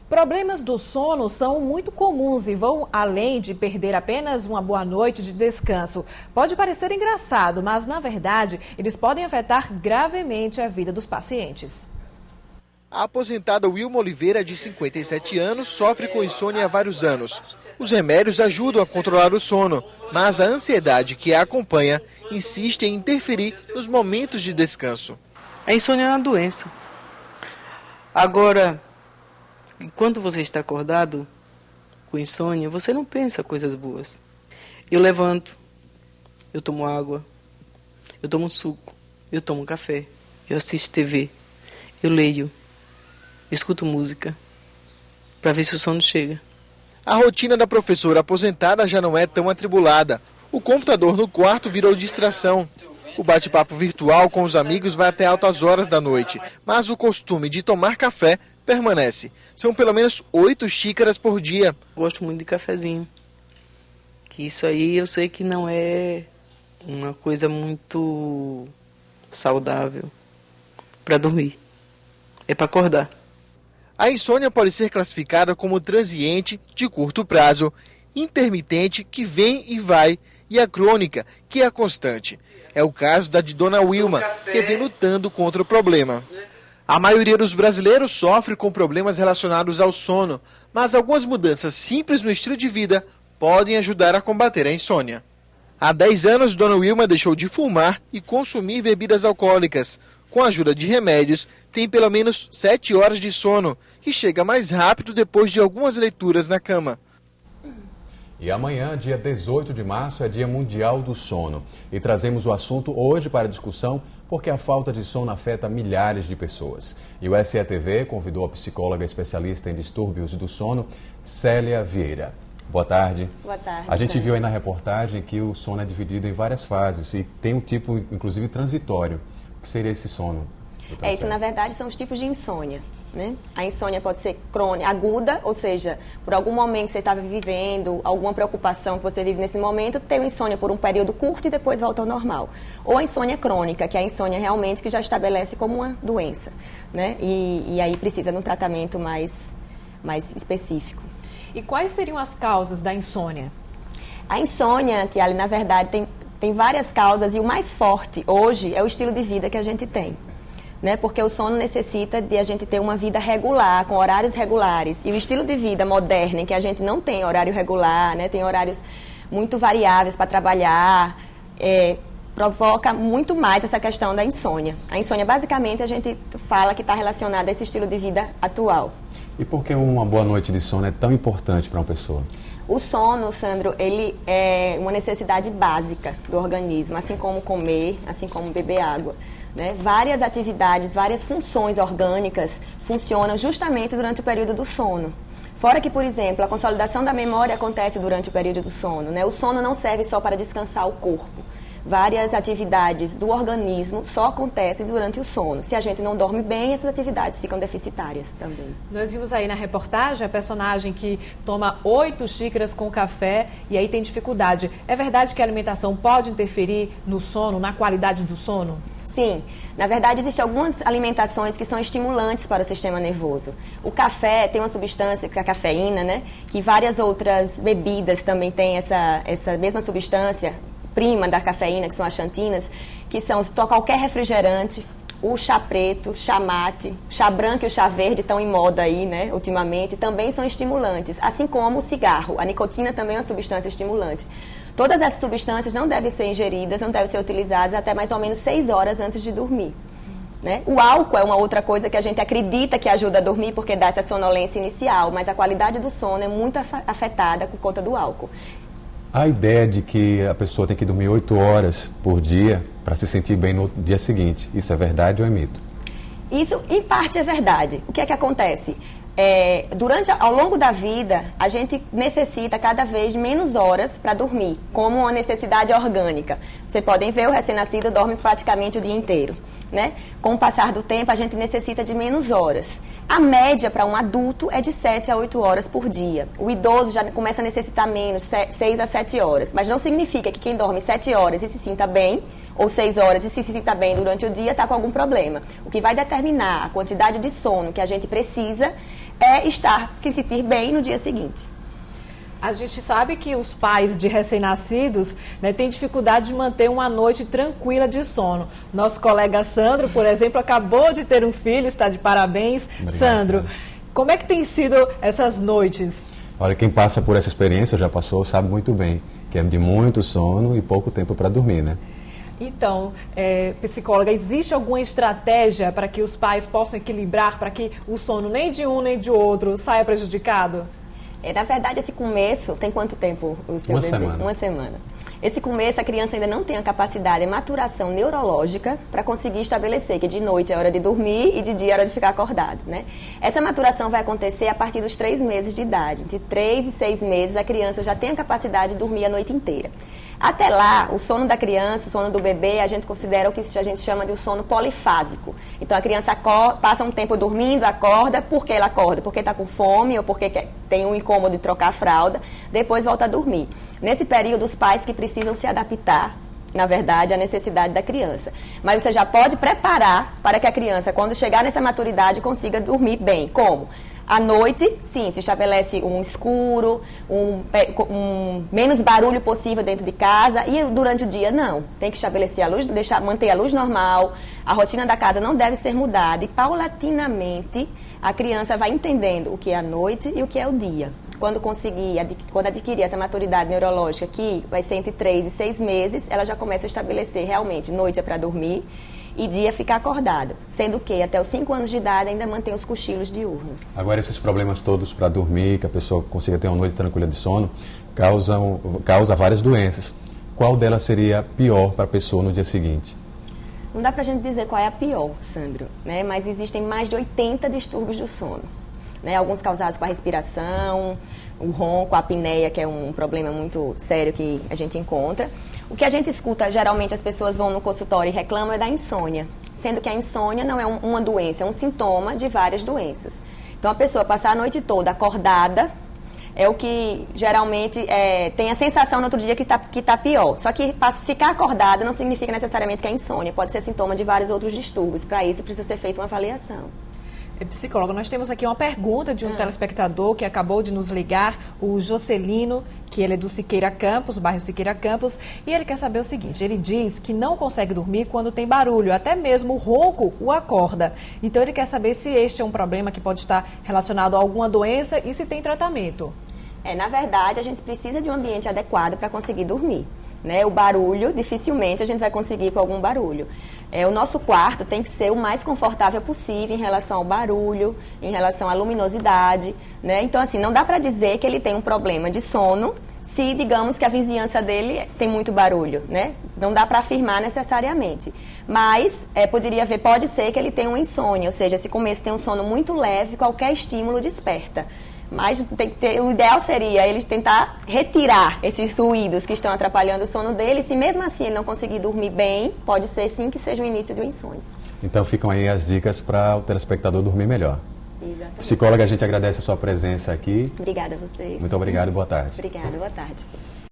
Problemas do sono são muito comuns e vão além de perder apenas uma boa noite de descanso. Pode parecer engraçado, mas na verdade eles podem afetar gravemente a vida dos pacientes. A aposentada Wilma Oliveira, de 57 anos, sofre com insônia há vários anos. Os remédios ajudam a controlar o sono, mas a ansiedade que a acompanha insiste em interferir nos momentos de descanso. A insônia é uma doença. Agora, enquanto você está acordado com insônia, você não pensa coisas boas. Eu levanto, eu tomo água, eu tomo suco, eu tomo café, eu assisto TV, eu leio, eu escuto música, para ver se o sono chega. A rotina da professora aposentada já não é tão atribulada. O computador no quarto virou distração. O bate-papo virtual com os amigos vai até altas horas da noite, mas o costume de tomar café permanece. São pelo menos 8 xícaras por dia. Gosto muito de cafezinho. Que isso aí eu sei que não é uma coisa muito saudável para dormir. É para acordar. A insônia pode ser classificada como transiente, de curto prazo, intermitente, que vem e vai, e a crônica, que é a constante. É o caso da de Dona Wilma, que vem lutando contra o problema. A maioria dos brasileiros sofre com problemas relacionados ao sono, mas algumas mudanças simples no estilo de vida podem ajudar a combater a insônia. Há 10 anos, Dona Wilma deixou de fumar e consumir bebidas alcoólicas. Com a ajuda de remédios, tem pelo menos 7 horas de sono, que chega mais rápido depois de algumas leituras na cama. E amanhã, dia 18 de março, é Dia Mundial do Sono. E trazemos o assunto hoje para discussão porque a falta de sono afeta milhares de pessoas. E o SETV convidou a psicóloga especialista em distúrbios do sono, Célia Vieira. Boa tarde. Boa tarde. A gente viu aí na reportagem que o sono é dividido em várias fases e tem um tipo, inclusive, transitório. O que seria esse sono? Isso, na verdade, são os tipos de insônia. Né? A insônia pode ser crônica, aguda, ou seja, por algum momento que você estava vivendo, alguma preocupação que você vive nesse momento, tem insônia por um período curto e depois volta ao normal. Ou a insônia crônica, que é a insônia realmente que já estabelece como uma doença. Né? E aí precisa de um tratamento mais específico. E quais seriam as causas da insônia? A insônia, Tiale, na verdade, tem várias causas e o mais forte hoje é o estilo de vida que a gente tem. Né? Porque o sono necessita de a gente ter uma vida regular, com horários regulares. E o estilo de vida moderno, em que a gente não tem horário regular, né? Tem horários muito variáveis para trabalhar, provoca muito mais essa questão da insônia. A insônia, basicamente, a gente fala que está relacionada a esse estilo de vida atual. E por que uma boa noite de sono é tão importante para uma pessoa? O sono, Sandro, ele é uma necessidade básica do organismo, assim como comer, assim como beber água. Né? Várias atividades, várias funções orgânicas funcionam justamente durante o período do sono. Fora que, por exemplo, a consolidação da memória acontece durante o período do sono. Né? O sono não serve só para descansar o corpo. Várias atividades do organismo só acontecem durante o sono. Se a gente não dorme bem, essas atividades ficam deficitárias também. Nós vimos aí na reportagem a personagem que toma 8 xícaras com café e aí tem dificuldade. É verdade que a alimentação pode interferir no sono, na qualidade do sono? Sim, na verdade existem algumas alimentações que são estimulantes para o sistema nervoso. O café tem uma substância, que é a cafeína, né? Que várias outras bebidas também têm essa mesma substância, prima da cafeína, que são as xantinas, que são qualquer refrigerante, o chá preto, chá mate, chá branco e o chá verde estão em moda aí, né, ultimamente, também são estimulantes, assim como o cigarro. A nicotina também é uma substância estimulante. Todas essas substâncias não devem ser ingeridas, não devem ser utilizadas até mais ou menos 6 horas antes de dormir. Né? O álcool é uma outra coisa que a gente acredita que ajuda a dormir porque dá essa sonolência inicial, mas a qualidade do sono é muito afetada por conta do álcool. A ideia de que a pessoa tem que dormir 8 horas por dia para se sentir bem no dia seguinte, isso é verdade ou é mito? Isso, em parte, é verdade. O que é que acontece? Ao longo da vida, a gente necessita cada vez menos horas para dormir, como uma necessidade orgânica. Vocês podem ver, o recém-nascido dorme praticamente o dia inteiro. Né? Com o passar do tempo, a gente necessita de menos horas. A média para um adulto é de 7 a 8 horas por dia. O idoso já começa a necessitar menos, 6 a 7 horas. Mas não significa que quem dorme 7 horas e se sinta bem, ou 6 horas e se sinta bem durante o dia, está com algum problema. O que vai determinar a quantidade de sono que a gente precisa é se sentir bem no dia seguinte. A gente sabe que os pais de recém-nascidos, né, têm dificuldade de manter uma noite tranquila de sono. Nosso colega Sandro, por exemplo, acabou de ter um filho, está de parabéns. Obrigado, Sandro, como é que tem sido essas noites? Olha, quem passa por essa experiência, já passou, sabe muito bem que é de muito sono e pouco tempo para dormir, né? Então, psicóloga, existe alguma estratégia para que os pais possam equilibrar, para que o sono nem de um nem de outro saia prejudicado? Na verdade, esse começo, tem quanto tempo o seu bebê? Semana. Uma semana. Esse começo, a criança ainda não tem a capacidade, a maturação neurológica para conseguir estabelecer que de noite é hora de dormir e de dia é hora de ficar acordado, né? Essa maturação vai acontecer a partir dos 3 meses de idade. De 3 e 6 meses, a criança já tem a capacidade de dormir a noite inteira. Até lá, o sono da criança, o sono do bebê, a gente considera o que a gente chama de um sono polifásico. Então, a criança passa um tempo dormindo, acorda. Por que ela acorda? Porque está com fome ou porque tem um incômodo de trocar a fralda. Depois volta a dormir. Nesse período, os pais que precisam se adaptar, na verdade, à necessidade da criança. Mas você já pode preparar para que a criança, quando chegar nessa maturidade, consiga dormir bem. Como? À noite, sim, se estabelece um escuro, menos barulho possível dentro de casa, e durante o dia não. Tem que estabelecer a luz, manter a luz normal, a rotina da casa não deve ser mudada, e paulatinamente a criança vai entendendo o que é a noite e o que é o dia. Quando adquirir essa maturidade neurológica, que vai ser entre 3 e 6 meses, ela já começa a estabelecer realmente noite é para dormir e dia ficar acordado, sendo que até os 5 anos de idade ainda mantém os cochilos diurnos. Agora, esses problemas todos para dormir, que a pessoa consiga ter uma noite tranquila de sono, causa várias doenças. Qual delas seria pior para a pessoa no dia seguinte? Não dá para a gente dizer qual é a pior, Sandro, né? Mas existem mais de 80 distúrbios do sono, né? Alguns causados com a respiração, o ronco, a apneia, que é um problema muito sério que a gente encontra. O que a gente escuta, geralmente as pessoas vão no consultório e reclamam é da insônia, sendo que a insônia não é uma doença, é um sintoma de várias doenças. Então, a pessoa passar a noite toda acordada é o que geralmente tem a sensação no outro dia que tá pior. Só que ficar acordada não significa necessariamente que é insônia, pode ser sintoma de vários outros distúrbios. Para isso, precisa ser feita uma avaliação. Psicóloga, nós temos aqui uma pergunta de um telespectador que acabou de nos ligar, o Jocelino, que ele é do Siqueira Campos, bairro Siqueira Campos, e ele quer saber o seguinte, ele diz que não consegue dormir quando tem barulho, até mesmo o ronco o acorda. Então ele quer saber se este é um problema que pode estar relacionado a alguma doença e se tem tratamento. Na verdade, a gente precisa de um ambiente adequado para conseguir dormir, né? O barulho, dificilmente a gente vai conseguir com algum barulho. O nosso quarto tem que ser o mais confortável possível em relação ao barulho, em relação à luminosidade, né? Então, assim, não dá para dizer que ele tem um problema de sono se, digamos, que a vizinhança dele tem muito barulho, né? Não dá para afirmar necessariamente. Mas pode ser que ele tenha uma insônia, ou seja, se começa a ter um sono muito leve, qualquer estímulo desperta. Mas o ideal seria ele tentar retirar esses ruídos que estão atrapalhando o sono dele. Se mesmo assim ele não conseguir dormir bem, pode ser sim que seja o início de uma insônia. Então ficam aí as dicas para o telespectador dormir melhor. Exatamente. Psicóloga, a gente agradece a sua presença aqui. Obrigada a vocês. Muito obrigado e boa tarde. Obrigada, boa tarde.